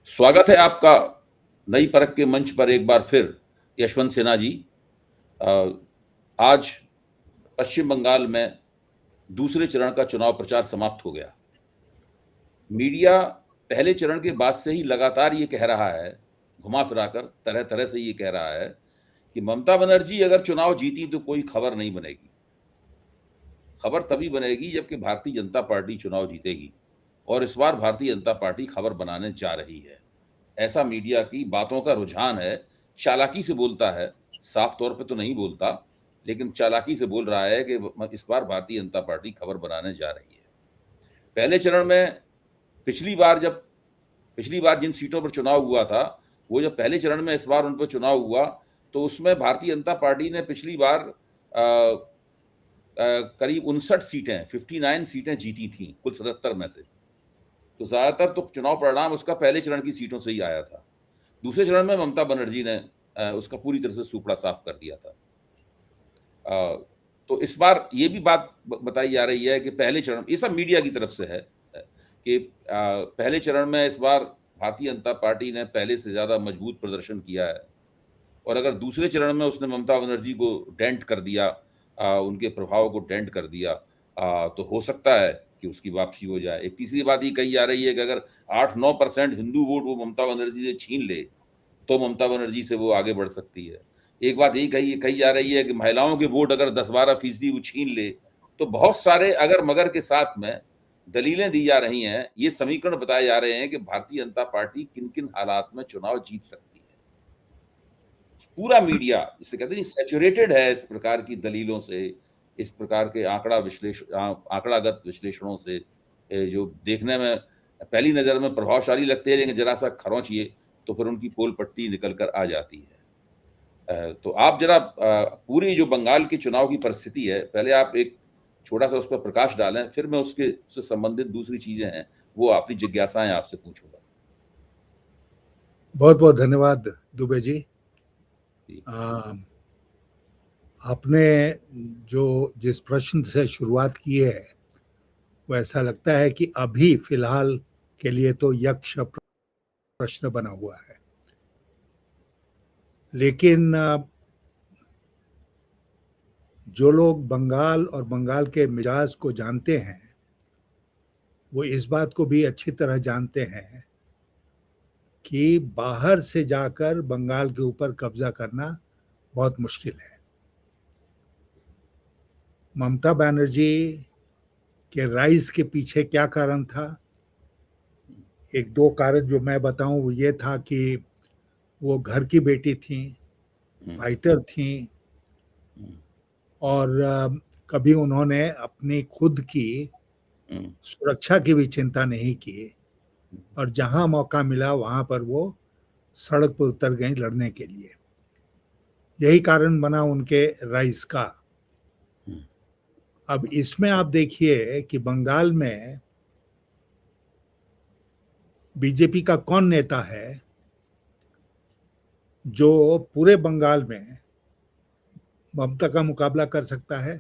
स्वागत है आपका नई परख के मंच पर एक बार फिर यशवंत सिन्हा जी। अ, आज पश्चिम बंगाल में दूसरे चरण का चुनाव प्रचार समाप्त हो गया। मीडिया पहले चरण के बाद से ही लगातार ये कह रहा है, घुमा-फिरा कर तरह-तरह से ये कह रहा है कि ममता बनर्जी अगर चुनाव जीती तो कोई खबर नहीं बनेगी। खबर तभी बनेगी जबकि भारतीय जनता पार्टी चुनाव जीतेगी और इस बार भारतीय जनता पार्टी खबर बनाने जा रही है। ऐसा मीडिया की बातों का रुझान है, चालाकी से बोलता है, साफ तौर पे तो नहीं बोलता, लेकिन चालाकी से बोल रहा है कि इस बार भारतीय जनता पार्टी खबर बनाने जा रही है। पहले चरण में पिछली बार जिन सीटों पर चुनाव हुआ था, वो जब पहले चरण में इस बार उन पर चुनाव हुआ, तो उसमें भारतीय जनता पार्टी ने पिछली बार करीब 59 सीटें, 59 सीटें जीती थीं, कुल 77 में से। तो ज़्यादातर तो चुनाव परिणाम उसका पहले चरण की सीटों से ही आया था। दूसरे चरण में ममता बनर्जी ने उसका पूरी तरह से सूपड़ा साफ कर दिया था। तो इस बार ये भी बात बताई जा रही है कि पहले चरण, ये सब मीडिया की तरफ से है, कि पहले चरण में इस बार भारतीय जनता पार्टी ने पहले से ज़्यादा मजबूत प्रदर्शन किया है और अगर दूसरे चरण में उसने ममता बनर्जी को डेंट कर दिया, उनके प्रभाव को डेंट कर दिया, तो हो सकता है कि उसकी वापसी हो जाए। एक तीसरी बात ये कही जा रही है कि अगर 8-9% हिंदू वोट वो ममता बनर्जी से छीन ले, तो ममता बनर्जी से वो आगे बढ़ सकती है। एक बात यही कही जा रही है कि महिलाओं के वोट अगर 10-12% वो छीन ले, तो बहुत सारे अगर-मगर के साथ में दलीलें दी जा रही हैं, ये समीकरण बताए जा रहे हैं कि भारतीय जनता पार्टी किन-किन हालात में चुनाव जीत सकती है। पूरा मीडिया, जिसे कहते हैं, सैचुरेटेड है इस प्रकार की दलीलों से, इस प्रकार के आंकड़ागत विश्लेषणों से, जो देखने में पहली नज़र में प्रभावशाली लगते हैं, लेकिन ज़रा-सा खरोंचिए तो फिर उनकी पोल पट्टी निकल कर आ जाती है। तो आप ज़रा पूरी जो बंगाल की चुनाव की परिस्थिति है, पहले आप एक छोटा-सा उस पर प्रकाश डालें, फिर मैं उससे संबंधित दूसरी चीज़ें हैं, वो अपनी जिज्ञासाएँ आपसे पूछूँगा। बहुत बहुत धन्यवाद दुबे जी। जी। आपने जो जिस प्रश्न से शुरुआत की है, वो ऐसा लगता है कि अभी फिलहाल के लिए तो यक्ष प्रश्न बना हुआ है, लेकिन जो लोग बंगाल और बंगाल के मिजाज को जानते हैं, वो इस बात को भी अच्छी तरह जानते हैं कि बाहर से जाकर बंगाल के ऊपर कब्जा करना बहुत मुश्किल है। ममता बनर्जी के राइज के पीछे क्या कारण था? एक दो कारण जो मैं बताऊं वो ये था कि वो घर की बेटी थी, फाइटर थी, और कभी उन्होंने अपनी खुद की सुरक्षा की भी चिंता नहीं की, और जहां मौका मिला वहां पर वो सड़क पर उतर गई लड़ने के लिए। यही कारण बना उनके राइज का। अब इसमें आप देखिए कि बंगाल में बीजेपी का कौन नेता है जो पूरे बंगाल में ममता का मुकाबला कर सकता है?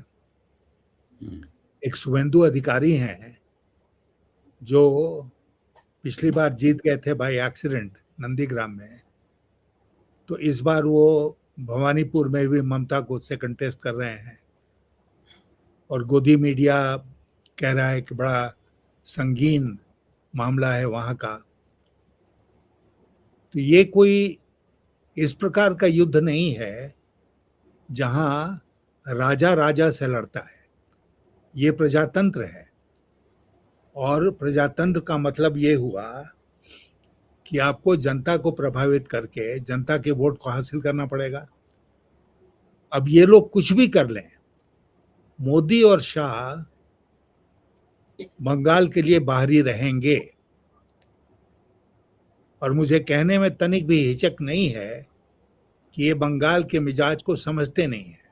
एक शुभेंदु अधिकारी हैं जो पिछली बार जीत गए थे बाय एक्सीडेंट नंदीग्राम में, तो इस बार वो भवानीपुर में भी ममता को से कंटेस्ट कर रहे हैं, और गोदी मीडिया कह रहा है कि बड़ा संगीन मामला है वहां का। तो ये कोई इस प्रकार का युद्ध नहीं है जहां राजा राजा से लड़ता है। ये प्रजातंत्र है, और प्रजातंत्र का मतलब ये हुआ कि आपको जनता को प्रभावित करके जनता के वोट को हासिल करना पड़ेगा। अब ये लोग कुछ भी कर लें, मोदी और शाह बंगाल के लिए बाहरी रहेंगे, और मुझे कहने में तनिक भी हिचक नहीं है कि ये बंगाल के मिजाज को समझते नहीं है।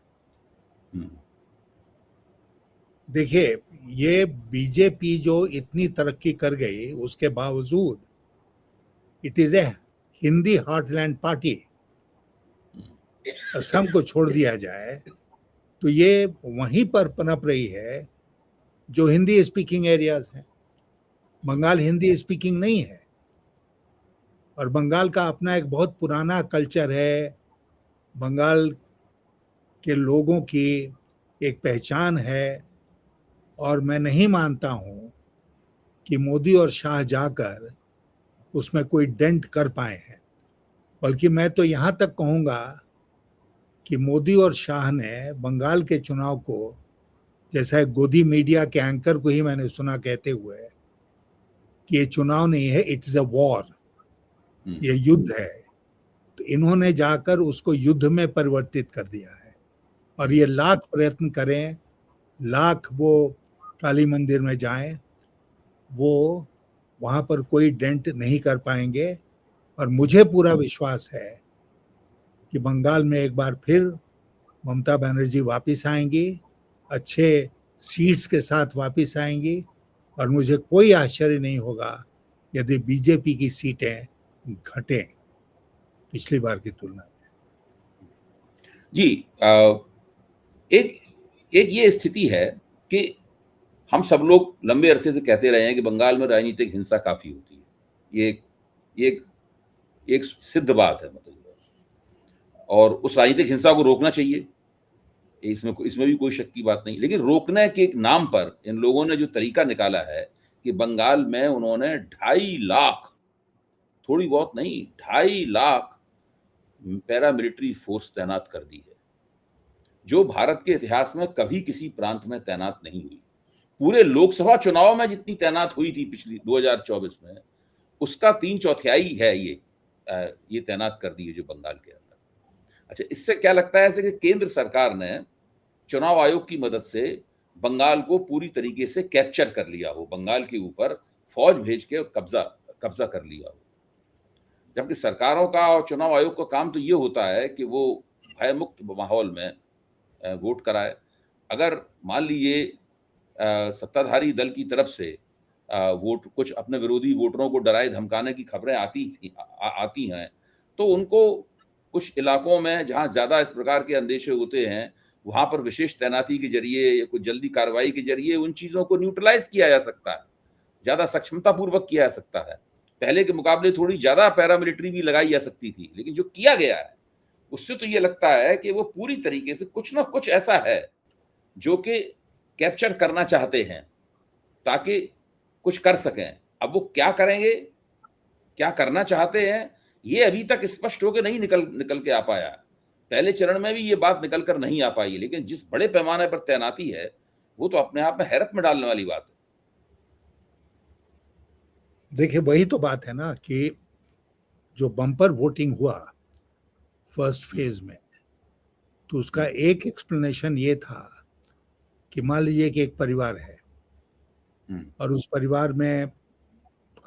देखिए, ये बीजेपी जो इतनी तरक्की कर गई, उसके बावजूद it is a Hindi heartland party. Assam को छोड़ दिया जाए तो ये वहीं पर पनप रही है जो हिंदी स्पीकिंग एरियाज हैं। बंगाल हिंदी स्पीकिंग नहीं है। और बंगाल का अपना एक बहुत पुराना कल्चर है, बंगाल के लोगों की एक पहचान है, और मैं नहीं मानता हूं कि मोदी और शाह जाकर उसमें कोई डेंट कर पाए हैं। बल्कि मैं तो यहां तक कहूंगा कि मोदी और शाह ने बंगाल के चुनाव को, जैसा एक गोदी मीडिया के एंकर को ही मैंने सुना कहते हुए कि ये चुनाव नहीं है, इट्स अ वॉर, ये युद्ध है, तो इन्होंने जाकर उसको युद्ध में परिवर्तित कर दिया है। और ये लाख प्रयत्न करें, लाख वो काली मंदिर में जाएं, वो वहां पर कोई डेंट नहीं कर पाएंगे। और मुझे पूरा विश्वास है कि बंगाल में एक बार फिर ममता बनर्जी वापस आएंगी, अच्छे सीट्स के साथ वापस आएंगी, और मुझे कोई आश्चर्य नहीं होगा यदि बीजेपी की सीटें घटें पिछली बार की तुलना में। जी, एक एक ये स्थिति है कि हम सब लोग लंबे अरसे से कहते रहे हैं कि बंगाल में राजनीतिक हिंसा काफ़ी होती है। ये एक एक सिद्ध बात है, मतलब, और उस राजनीतिक हिंसा को रोकना चाहिए, इसमें भी कोई शक की बात नहीं। लेकिन रोकने के एक नाम पर इन लोगों ने जो तरीका निकाला है कि बंगाल में उन्होंने 2.5 लाख, थोड़ी बहुत नहीं, 2.5 लाख पैरामिलिट्री फोर्स तैनात कर दी है, जो भारत के इतिहास में कभी किसी प्रांत में तैनात नहीं हुई। पूरे लोकसभा चुनाव में जितनी तैनात हुई थी पिछली 2024 में, उसका 3/4 है ये तैनात कर दी है जो बंगाल के अंदर। अच्छा, इससे क्या लगता है ऐसे कि केंद्र सरकार ने चुनाव आयोग की मदद से बंगाल को पूरी तरीके से कैप्चर कर लिया हो, बंगाल के ऊपर फौज भेज के कब्जा कर लिया हो। जबकि सरकारों का और चुनाव आयोग का काम तो ये होता है कि वो भयमुक्त माहौल में वोट कराए। अगर मान लीजिए सत्ताधारी दल की तरफ से वोट कुछ अपने विरोधी वोटरों को डराए धमकाने की खबरें आती हैं, तो उनको कुछ इलाकों में जहां ज्यादा इस प्रकार के अंदेशे होते हैं, वहां पर विशेष तैनाती के जरिए या कुछ जल्दी कार्रवाई के जरिए उन चीजों को न्यूट्रलाइज किया जा सकता है, ज्यादा सक्षमता पूर्वक किया जा सकता है। पहले के मुकाबले थोड़ी ज्यादा पैरामिलिट्री भी लगाई जा सकती थी, लेकिन जो किया गया है उससे तो ये लगता है कि वो पूरी तरीके से कुछ ना कुछ ऐसा है जो कि कैप्चर करना चाहते हैं ताकि कुछ कर सकें। अब वो क्या करेंगे, क्या करना चाहते हैं, ये अभी तक स्पष्ट होकर नहीं निकल के आ पाया। पहले चरण में भी ये बात निकल कर नहीं आ पाई, लेकिन जिस बड़े पैमाने पर तैनाती है वो तो अपने आप में हैरत में डालने वाली बात है। देखिए, वही तो बात है ना कि जो बम्पर वोटिंग हुआ फर्स्ट फेज में, तो उसका एक एक्सप्लेनेशन ये था कि मान लीजिए कि एक परिवार है और उस परिवार में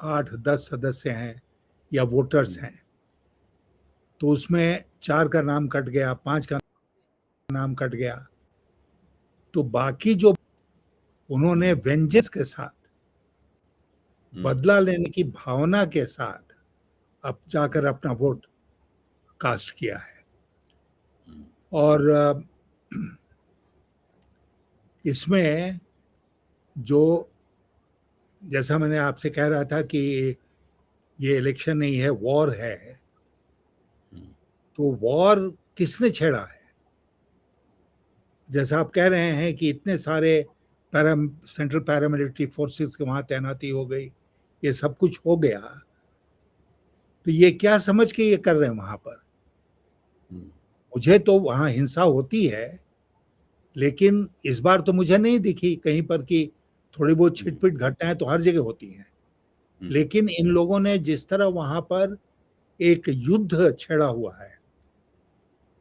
8-10 सदस्य हैं या वोटर्स हैं, तो उसमें 4 का नाम कट गया, 5 का नाम कट गया, तो बाकी जो उन्होंने वेंजेंस के साथ, बदला लेने की भावना के साथ अब जाकर अपना वोट कास्ट किया है। और इसमें जो, जैसा मैंने आपसे कह रहा था कि ये इलेक्शन नहीं है, वॉर है, तो वॉर किसने छेड़ा है? जैसा आप कह रहे हैं कि इतने सारे सेंट्रल पैरामिलिट्री फोर्सेस के वहां तैनाती हो गई, ये सब कुछ हो गया, तो ये क्या समझ के ये कर रहे हैं वहां पर? मुझे तो वहां हिंसा होती है, लेकिन इस बार तो मुझे नहीं दिखी कहीं पर कि थोड़ी बहुत छिटपिट घटनाएं तो हर जगह होती हैं, लेकिन इन लोगों ने जिस तरह वहां पर एक युद्ध छेड़ा हुआ है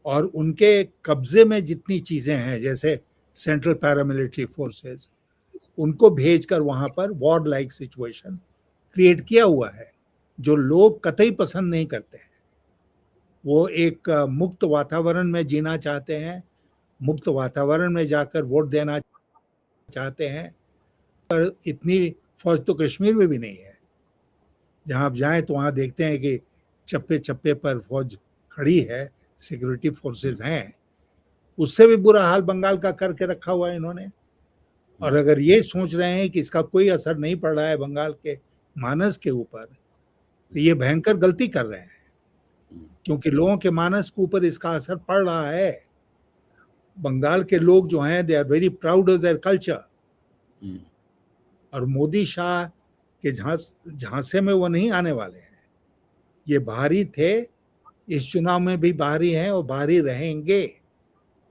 और उनके कब्जे में जितनी चीजें हैं, जैसे सेंट्रल पैरामिलिट्री फोर्सेस, उनको भेजकर वहां पर वॉर लाइक सिचुएशन क्रिएट किया हुआ है, जो लोग कतई पसंद नहीं करते हैं। वो एक मुक्त वातावरण में जीना चाहते हैं, मुक्त वातावरण में जाकर वोट देना चाहते हैं। पर इतनी फौज तो कश्मीर में भी नहीं है। जहां आप जाएं तो वहां देखते हैं कि चप्पे चप्पे पर फौज खड़ी है, सिक्योरिटी फोर्सेस हैं। उससे भी बुरा हाल बंगाल का करके रखा हुआ है इन्होंने। और अगर ये सोच रहे हैं कि इसका कोई असर नहीं पड़ रहा है बंगाल के मानस के ऊपर, तो ये भयंकर गलती कर रहे हैं, क्योंकि लोगों के मानस के ऊपर इसका असर पड़ रहा है। बंगाल के लोग जो हैं, they are very proud of their culture, और मोदी शाह के झांसे में वो नहीं आने वाले हैं। ये बाहरी थे, इस चुनाव में भी बाहरी हैं और बाहरी रहेंगे,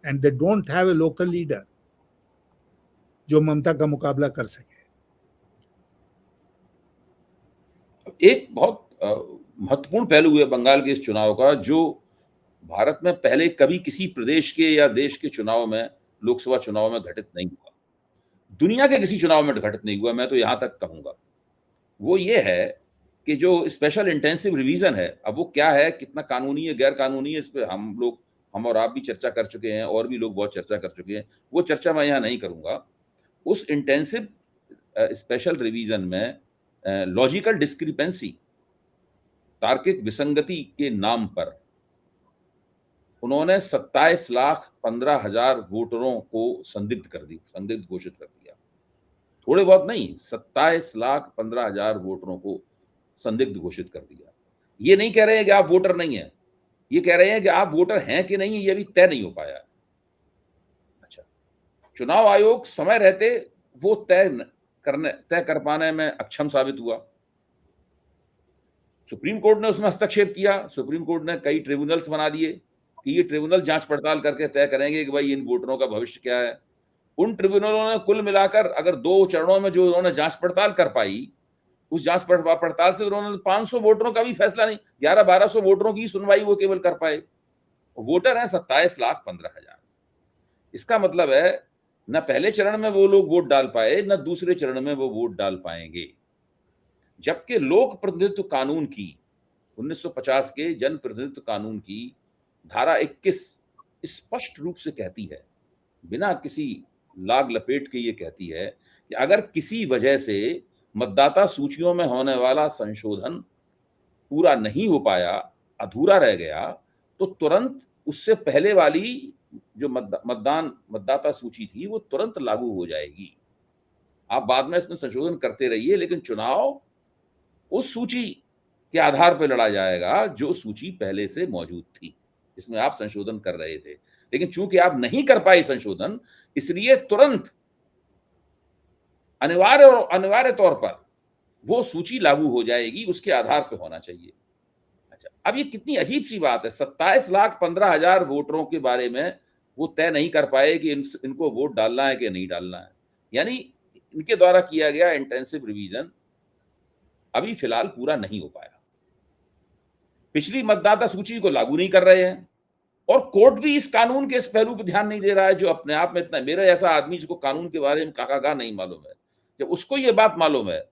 and they don't have a local leader जो ममता का मुकाबला कर सके। एक बहुत महत्वपूर्ण पहलू है बंगाल के इस चुनाव का, जो भारत में पहले कभी किसी प्रदेश के या देश के चुनाव में, लोकसभा चुनाव में घटित नहीं हुआ, दुनिया के किसी चुनाव में घटित नहीं हुआ, मैं तो यहां तक कहूंगा। वो ये है कि जो स्पेशल इंटेंसिव रिवीजन है, अब वो क्या है, कितना कानूनी है, गैर कानूनी है, इस पर हम और आप भी चर्चा कर चुके हैं, और भी लोग बहुत चर्चा कर चुके हैं, वो चर्चा मैं यहाँ नहीं करूंगा। उस इंटेंसिव स्पेशल रिवीजन में लॉजिकल डिस्क्रिपेंसी, तार्किक विसंगति के नाम पर उन्होंने 27,15,000 वोटरों को संदिग्ध घोषित कर दिया। थोड़े बहुत नहीं, 27,15,000 वोटरों को संदिग्ध घोषित कर दिया। ये नहीं कह रहे हैं कि आप वोटर नहीं हैं, ये कह रहे हैं कि आप वोटर हैं कि नहीं, ये अभी तय नहीं हो पाया। अच्छा, चुनाव आयोग समय रहते वो तय कर पाने में अक्षम साबित हुआ। सुप्रीम कोर्ट ने उसमें हस्तक्षेप किया। सुप्रीम कोर्ट ने कई ट्रिब्यूनल्स बना दिए कि ये ट्रिब्यूनल जांच पड़ताल करके तय करेंगे कि भाई इन वोटरों का भविष्य क्या है। उन ट्रिब्यूनलों ने कुल मिलाकर, अगर 2 चरणों में जो उन्होंने जांच पड़ताल कर पाई, उस जांच पड़ताल से उन्होंने 500 वोटरों का भी फैसला नहीं, 1100-1200 वोटरों की सुनवाई वो केवल कर पाए। वोटर हैं 27,15,000। इसका मतलब है न पहले चरण में वो लोग वोट डाल पाए, न दूसरे चरण में वो वोट डाल पाएंगे। जबकि लोक प्रतिनिधित्व कानून की, 1950 के जन प्रतिनिधित्व कानून की धारा 21 स्पष्ट रूप से कहती है, बिना किसी लाग लपेट के ये कहती है कि अगर किसी वजह से मतदाता सूचियों में होने वाला संशोधन पूरा नहीं हो पाया, अधूरा रह गया, तो तुरंत उससे पहले वाली जो मतदाता सूची थी वो तुरंत लागू हो जाएगी। आप बाद में इसमें संशोधन करते रहिए, लेकिन चुनाव उस सूची के आधार पर लड़ा जाएगा जो सूची पहले से मौजूद थी, जिसमें आप संशोधन कर रहे थे। लेकिन चूंकि आप नहीं कर पाए संशोधन, इसलिए तुरंत अनिवार्य तौर पर वो सूची लागू हो जाएगी, उसके आधार पर होना चाहिए। अच्छा, अब ये कितनी अजीब सी बात है, 27,15,000 वोटरों के बारे में वो तय नहीं कर पाए कि इनको वोट डालना है कि नहीं डालना है। यानी इनके द्वारा किया गया इंटेंसिव रिवीजन अभी फिलहाल पूरा नहीं हो पाया। पिछली मतदाता सूची को लागू नहीं कर रहे हैं, और कोर्ट भी इस कानून के इस पहलू पर ध्यान नहीं दे रहा है, जो अपने आप में इतना, मेरा ऐसा आदमी जिसको कानून के बारे में काका नहीं मालूम है, जब उसको ये बात मालूम है,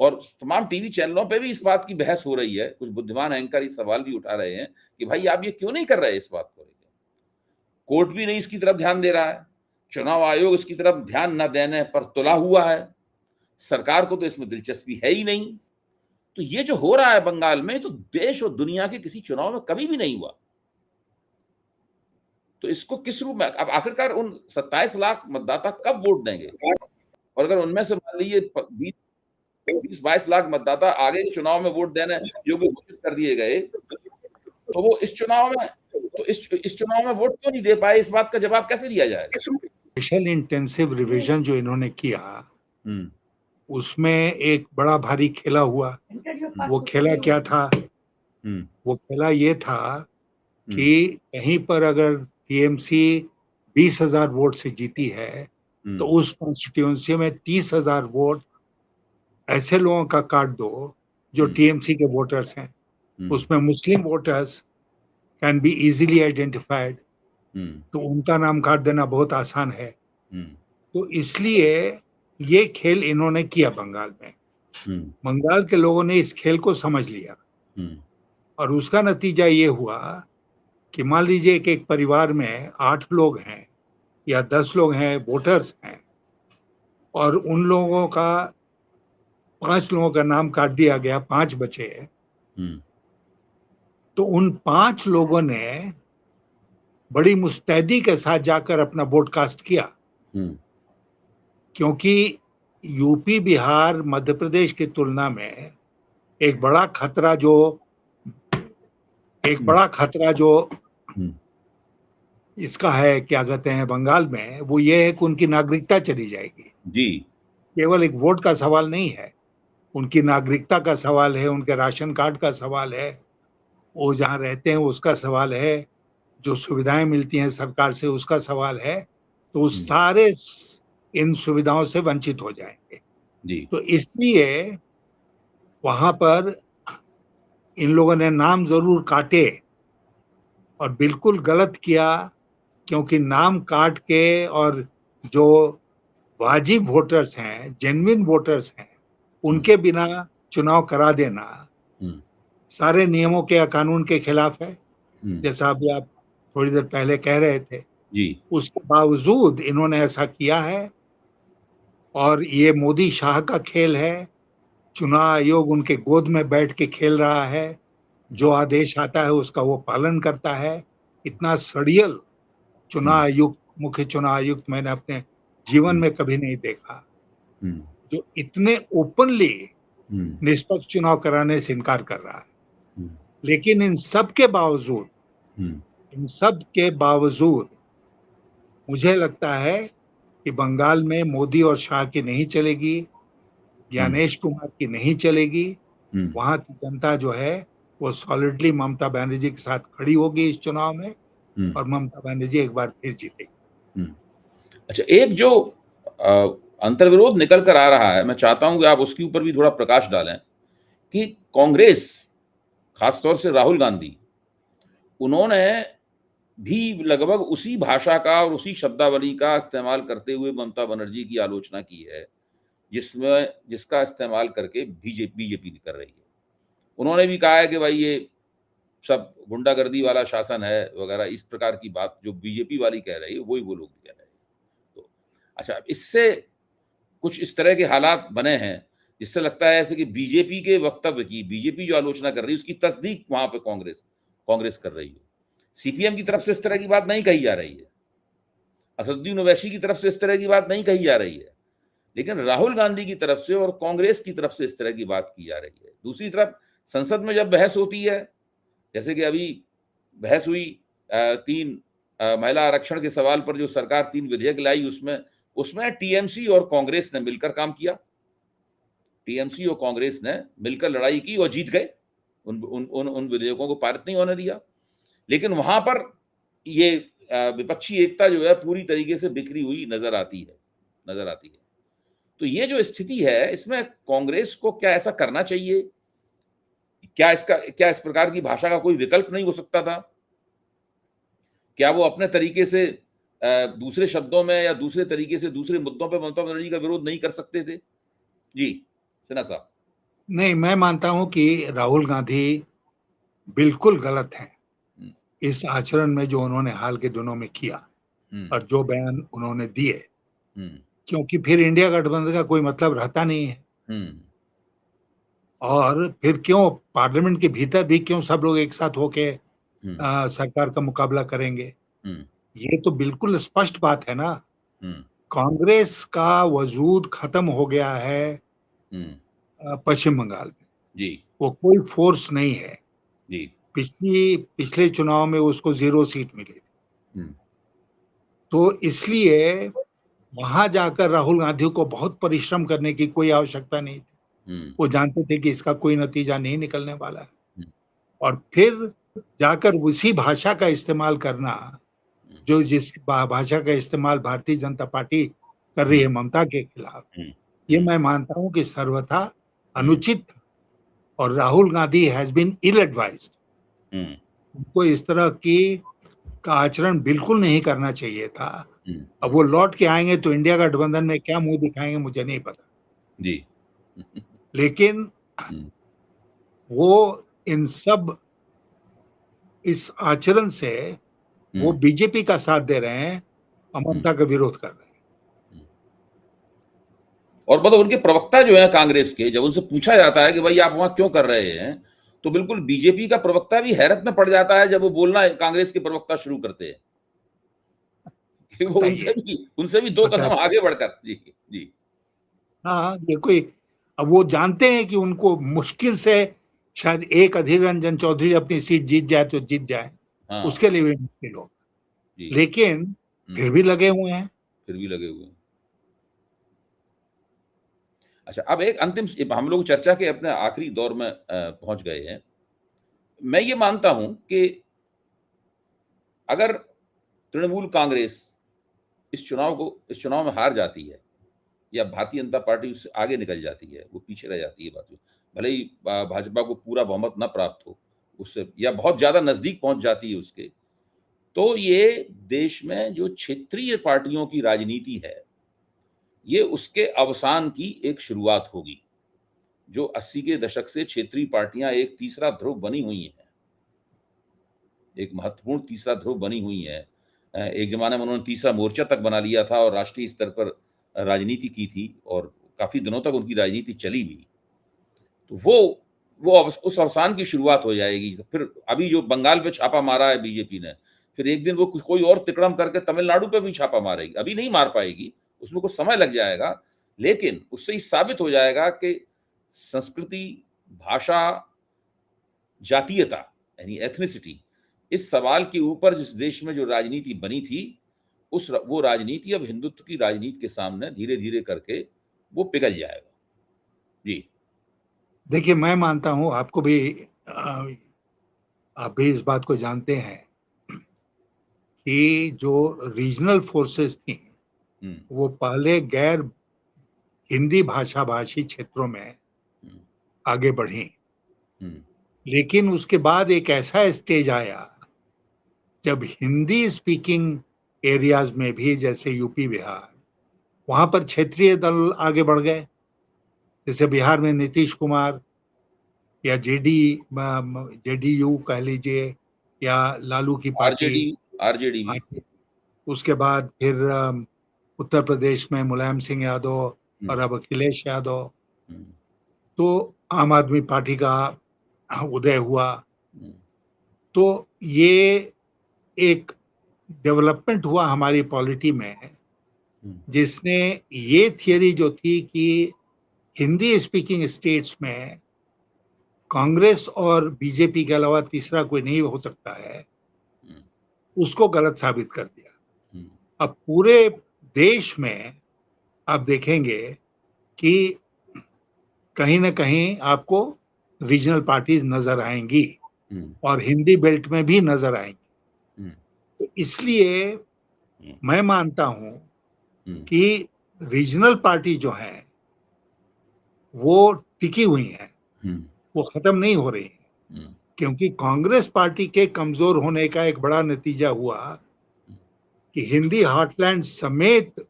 और तमाम टीवी चैनलों पे भी इस बात की बहस हो रही है, कुछ बुद्धिमान एंकर इस सवाल भी उठा रहे हैं कि भाई आप ये क्यों नहीं कर रहे इस बात को लेकर। कोर्ट भी नहीं इसकी तरफ ध्यान दे रहा है, चुनाव आयोग इसकी तरफ ध्यान न देने पर तुला हुआ है, सरकार को तो इसमें दिलचस्पी है ही नहीं। तो ये जो हो रहा है बंगाल में, तो देश और दुनिया के किसी चुनाव में कभी भी नहीं हुआ। तो इसको किस रूप में, अब आखिरकार उन 27 लाख मतदाता कब वोट देंगे? और अगर उनमें से मान लीजिए 20-22 लाख मतदाता आगे के चुनाव में वोट देने योग्य घोषित कर दिए गए, तो वो इस चुनाव में वोट क्यों नहीं दे पाए, इस बात का जवाब कैसे दिया जाएगा? स्पेशल इंटेंसिव रिवीजन जो इन्होंने किया, उसमें एक बड़ा भारी खेला हुआ। वो खेला क्या था? वो खेला ये था कि कहीं पर अगर टीएमसी 20,000 वोट से जीती है, तो उस कॉन्स्टिट्यूएंसी में 30,000 वोट ऐसे लोगों का काट दो जो टीएमसी के वोटर्स हैं। उसमें Muslim voters can be easily identified, तो उनका नाम काट देना बहुत आसान है। तो इसलिए ये खेल इन्होंने किया बंगाल में। बंगाल के लोगों ने इस खेल को समझ लिया, और उसका नतीजा ये हुआ कि मान लीजिए कि एक परिवार में 8 लोग हैं या 10 लोग हैं, वोटर्स हैं, और उन लोगों का 5 लोगों का नाम काट दिया गया, 5 बचे। तो उन 5 लोगों ने बड़ी मुस्तैदी के साथ जाकर अपना वोट कास्ट किया, क्योंकि यूपी, बिहार, मध्य प्रदेश की तुलना में एक बड़ा खतरा जो इसका है, क्या कहते हैं, बंगाल में, वो ये है कि उनकी नागरिकता चली जाएगी। जी। केवल एक वोट का सवाल नहीं है, उनकी नागरिकता का सवाल है, उनके राशन कार्ड का सवाल है, वो जहाँ रहते हैं उसका सवाल है, जो सुविधाएं मिलती हैं सरकार से उसका सवाल है। तो सारे इन सुविधाओं से वंचित हो जाएंगे। जी। तो इसलिए वहां पर इन लोगों ने नाम जरूर काटे और बिल्कुल गलत किया, क्योंकि नाम काट के और जो वाजिब वोटर्स हैं, जेन्युइन वोटर्स हैं, उनके बिना चुनाव करा देना सारे नियमों के, कानून के खिलाफ है, जैसा अभी आप थोड़ी देर पहले कह रहे थे। जी। उसके बावजूद इन्होंने ऐसा किया है, और ये मोदी शाह का खेल है। चुनाव आयोग उनके गोद में बैठ के खेल रहा है, जो आदेश आता है उसका वो पालन करता है। इतना सड़ियल चुनाव आयुक्त, मुख्य चुनाव आयुक्त मैंने अपने जीवन में कभी नहीं देखा, जो इतने ओपनली निष्पक्ष चुनाव कराने से इनकार कर रहा है। लेकिन इन सब के बावजूद मुझे लगता है कि बंगाल में मोदी और शाह की नहीं चलेगी, ज्ञानेश कुमार की नहीं चलेगी। वहां की जनता जो है वो सॉलिडली ममता बनर्जी के साथ खड़ी होगी इस चुनाव में, और ममता बनर्जी एक बार फिर जीतेगी। अच्छा, एक जो अंतर्विरोध निकल कर आ रहा है, मैं चाहता हूं कि आप उसके ऊपर भी थोड़ा प्रकाश डालें, कि कांग्रेस, खासतौर से राहुल गांधी, उन्होंने भी लगभग उसी भाषा का और उसी शब्दावली का इस्तेमाल करते हुए ममता बनर्जी की आलोचना की है, जिसका इस्तेमाल करके बीजेपी कर रही है। उन्होंने भी कहा है कि भाई ये सब गुंडागर्दी वाला शासन है वगैरह, इस प्रकार की बात जो बीजेपी वाली कह रही है वही वो लोग कह रहे हैं। तो अच्छा, इससे कुछ इस तरह के हालात बने हैं जिससे लगता है ऐसे कि बीजेपी के वक्तव्य की, बीजेपी जो आलोचना कर रही है उसकी तस्दीक वहां पे कांग्रेस कर रही है। सीपीएम की तरफ से इस तरह की बात नहीं कही जा रही है, असदुद्दीन ओवैसी की तरफ से इस तरह की बात नहीं कही जा रही है, लेकिन राहुल गांधी की तरफ से और कांग्रेस की तरफ से इस तरह की बात की जा रही है। दूसरी तरफ संसद में जब बहस होती है, जैसे कि अभी बहस हुई 3 महिला आरक्षण के सवाल पर, जो सरकार 3 विधेयक लाई, उसमें टीएमसी और कांग्रेस ने मिलकर काम किया। टीएमसी और कांग्रेस ने मिलकर लड़ाई की और जीत गए, उन विधेयकों को पारित नहीं होने दिया। लेकिन वहां पर ये विपक्षी एकता जो है पूरी तरीके से बिखरी हुई नजर आती है। तो ये जो स्थिति है, इसमें कांग्रेस को क्या ऐसा करना चाहिए? क्या इस प्रकार की भाषा का कोई विकल्प नहीं हो सकता था? क्या वो अपने तरीके से दूसरे शब्दों में या दूसरे तरीके से दूसरे मुद्दों पर ममता बनर्जी का विरोध नहीं कर सकते थे? जी सिन्हा साहब। नहीं, मैं मानता हूं कि राहुल गांधी बिल्कुल गलत हैं इस आचरण में जो उन्होंने हाल के दिनों में किया और जो बयान उन्होंने दिए, क्योंकि फिर इंडिया गठबंधन का कोई मतलब रहता नहीं है। और फिर क्यों पार्लियामेंट के भीतर भी क्यों सब लोग एक साथ होके सरकार का मुकाबला करेंगे? ये तो बिल्कुल स्पष्ट बात है ना। कांग्रेस का वजूद खत्म हो गया है पश्चिम बंगाल में। जी। वो कोई फोर्स नहीं है। जी। पिछले चुनाव में उसको 0 सीट मिली थी। तो इसलिए वहां जाकर राहुल गांधी को बहुत परिश्रम करने की कोई आवश्यकता नहीं थी। वो जानते थे कि इसका कोई नतीजा नहीं निकलने वाला है। और फिर जाकर उसी भाषा का इस्तेमाल करना, जो जिस भाषा का इस्तेमाल भारतीय जनता पार्टी कर रही है ममता के खिलाफ, ये मैं मानता हूं कि सर्वथा अनुचित, और Rahul Gandhi has been ill advised. उनको इस तरह का आचरण बिल्कुल नहीं करना चाहिए था। अब वो लौट के आएंगे तो इंडिया गठबंधन में क्या मुंह दिखाएंगे मुझे नहीं पता जी। लेकिन वो इस आचरण से वो बीजेपी का साथ दे रहे हैं और ममता का विरोध कर रहे हैं। और मतलब उनके प्रवक्ता जो है कांग्रेस के, जब उनसे पूछा जाता है कि भाई आप वहां क्यों कर रहे हैं, तो बिल्कुल बीजेपी का प्रवक्ता भी हैरत में पड़ जाता है जब वो बोलना कांग्रेस के प्रवक्ता शुरू करते हैं कि वो उनसे भी 2 कदम आगे बढ़कर। जी। जी। हाँ, ये कोई अब वो जानते हैं कि उनको मुश्किल से शायद एक अधीर रंजन चौधरी अपनी सीट जीत जाए तो जीत जाए, हाँ उसके लिए भी मुश्किल हो, जी। लेकिन फिर भी लगे हुए हैं। फिर भी लगे हुए हैं। अच्छा, अब एक अंतिम, हम लोग चर्चा के अपने आखिरी दौर में पहुंच गए हैं। मैं ये मानता हूं कि अगर तृणमूल कांग्रेस इस चुनाव में हार जाती है या भारतीय जनता पार्टी उससे आगे निकल जाती है, वो पीछे रह जाती है बात में, भले ही भाजपा को पूरा बहुमत न प्राप्त हो उससे, या बहुत ज्यादा नजदीक पहुंच जाती है उसके, तो ये देश में जो क्षेत्रीय पार्टियों की राजनीति है, ये उसके अवसान की एक शुरुआत होगी। जो 80 के दशक से क्षेत्रीय पार्टियां एक तीसरा ध्रुव बनी हुई हैं, एक महत्वपूर्ण तीसरा ध्रुव बनी हुई है। एक जमाने में उन्होंने तीसरा मोर्चा तक बना लिया था और राष्ट्रीय स्तर पर राजनीति की थी और काफी दिनों तक उनकी राजनीति चली भी। तो उस अवसान की शुरुआत हो जाएगी। तो फिर अभी जो बंगाल पे छापा मारा है बीजेपी ने, फिर एक दिन वो कोई और तिकड़म करके तमिलनाडु पे भी छापा मारेगी। अभी नहीं मार पाएगी, उसमें कुछ समय लग जाएगा, लेकिन उससे ही साबित हो जाएगा कि संस्कृति, भाषा, जातीयता यानी एथनिसिटी, इस सवाल के ऊपर जिस देश में जो राजनीति बनी थी, वो राजनीति अब हिंदुत्व की राजनीति के सामने धीरे धीरे करके वो पिघल जाएगा। जी। देखिए, मैं मानता हूं, आपको भी आप भी इस बात को जानते हैं कि जो रीजनल फोर्सेस थी वो पहले गैर हिंदी भाषा भाषी क्षेत्रों में आगे बढ़ी, लेकिन उसके बाद एक ऐसा स्टेज आया जब हिंदी स्पीकिंग एरियाज में भी, जैसे यूपी बिहार, वहां पर क्षेत्रीय दल आगे बढ़ गए। जैसे बिहार में नीतीश कुमार या जेडीयू कह लीजिए, या लालू की पार्टी, आरजेडी आरजेडी भी। उसके बाद फिर उत्तर प्रदेश में मुलायम सिंह यादव और अब अखिलेश यादव, तो आम आदमी पार्टी का उदय हुआ। तो ये एक डेवलपमेंट हुआ हमारी पॉलिटी में, जिसने ये थियरी जो थी कि हिंदी स्पीकिंग स्टेट्स में कांग्रेस और बीजेपी के अलावा तीसरा कोई नहीं हो सकता है, उसको गलत साबित कर दिया। अब पूरे देश में आप देखेंगे कि कहीं ना कहीं आपको रीजनल पार्टीज नजर आएंगी और हिंदी बेल्ट में भी नजर आएंगी। तो इसलिए मैं मानता हूं कि रीजनल पार्टी जो है वो टिकी हुई है, वो खत्म नहीं हो रही है, क्योंकि कांग्रेस पार्टी के कमजोर होने का एक बड़ा नतीजा हुआ कि हिंदी हार्टलैंड समेत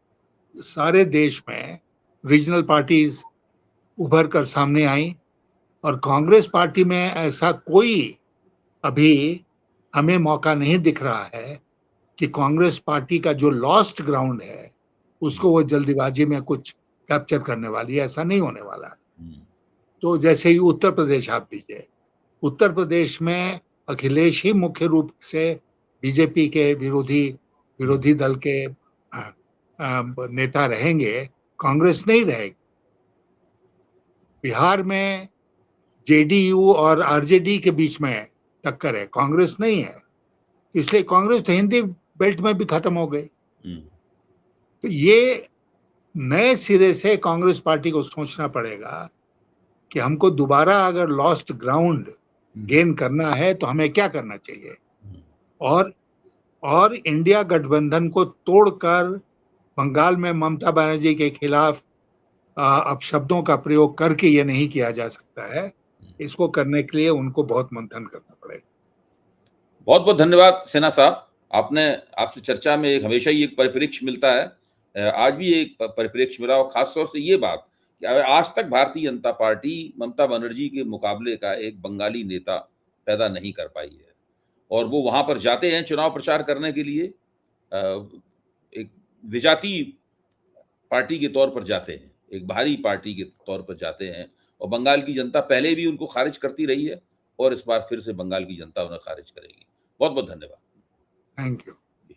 सारे देश में रीजनल पार्टीज उभर कर सामने आई, और कांग्रेस पार्टी में ऐसा कोई अभी हमें मौका नहीं दिख रहा है कि कांग्रेस पार्टी का जो लॉस्ट ग्राउंड है उसको वो जल्दीबाजी में कुछ कैप्चर करने वाली है। ऐसा नहीं होने वाला है। तो जैसे ही उत्तर प्रदेश आप लीजिए, उत्तर प्रदेश में अखिलेश ही मुख्य रूप से बीजेपी के विरोधी दल के नेता रहेंगे, कांग्रेस नहीं रहेगी। बिहार में जेडीयू और आरजेडी के बीच में टक्कर है, कांग्रेस नहीं है, इसलिए कांग्रेस तो हिंदी बेल्ट में भी खत्म हो गई। तो ये नए सिरे से कांग्रेस पार्टी को सोचना पड़ेगा कि हमको दोबारा अगर लॉस्ट ग्राउंड गेन करना है तो हमें क्या करना चाहिए, और इंडिया गठबंधन को तोड़कर बंगाल में ममता बनर्जी के खिलाफ अब शब्दों का प्रयोग करके ये नहीं किया जा सकता है। इसको करने के लिए उनको बहुत मंथन करना पड़ेगा। बहुत बहुत धन्यवाद सेना साहब। आपसे चर्चा में हमेशा ही एक परिप्रेक्ष्य मिलता है, आज भी एक परिप्रेक्ष्य मिला, और खासतौर से ये बात कि आज तक भारतीय जनता पार्टी ममता बनर्जी के मुकाबले का एक बंगाली नेता पैदा नहीं कर पाई है, और वो वहां पर जाते हैं चुनाव प्रचार करने के लिए, एक विजातीय पार्टी के तौर पर जाते हैं, एक बाहरी पार्टी के तौर पर जाते हैं, और बंगाल की जनता पहले भी उनको खारिज करती रही है और इस बार फिर से बंगाल की जनता उन्हें खारिज करेगी। बहुत बहुत धन्यवाद। Thank you.